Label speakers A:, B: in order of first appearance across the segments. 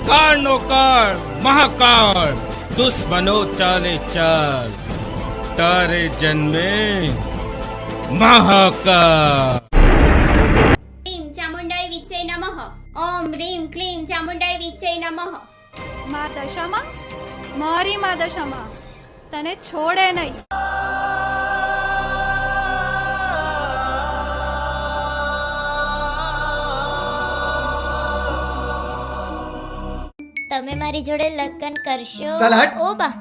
A: કાળ નો કાળ મહાકાળ દુશ્મનો ચાલે ચાલ તારે જન્મે મહાકાળ.
B: ક્લીમ ચામુંડાઈ વિચય નમઃ. ઓમ રીમ ક્લીમ ચામુંડાઈ વિચય નમઃ.
C: મા દશામાં, મારી મા દશામાં તને છોડે નહીં.
B: તમે મારી જોડે લગ્ન કરશો?
D: સલાડ.
B: ઓ બા,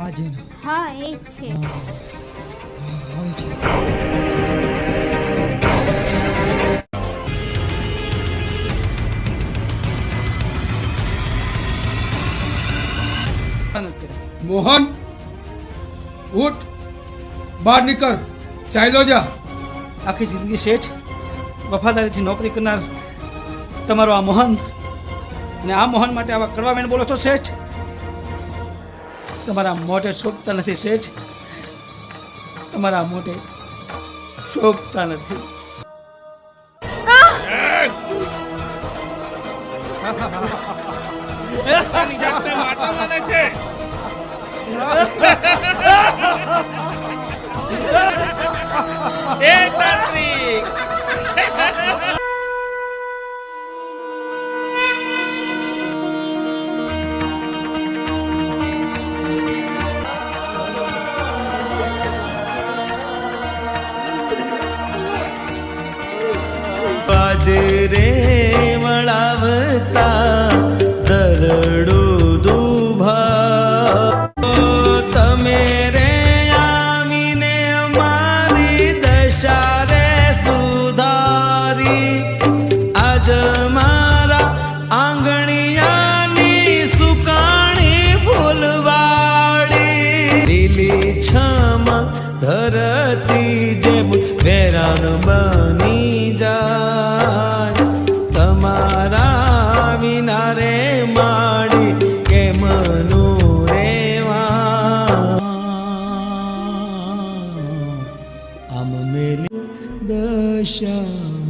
D: આજે
B: હા એ જ છે.
D: આવે છે. મોહન ઉઠ, બહાર નીકળ, ચાલ્યો જા.
E: આખી જિંદગી શેઠ વફાદારીથી નોકરી કરનાર તમારો આ મોહન, અને આ મોહન માટે આવા કડવા વેણ બોલો છો શેઠ? તમારા મોઢે શોભતા નથી શેઠ, તમારા મોઢે શોભતા નથી.
A: પોતાની જાતને માતા માને છે. એ તાંત્રિક
F: બાજરે વળાવતા દરડું દુભા તમે રે આવીને અમારી દશા રે સુધારી. આજ મારા આંગણિયાની સુકાણી ફૂલવાડી લીલી છમ ધરતી જેમ વેરાન બની જાય. તમારા વિના રે માડી કેમનું રેવા.
E: આમ મેલી દશા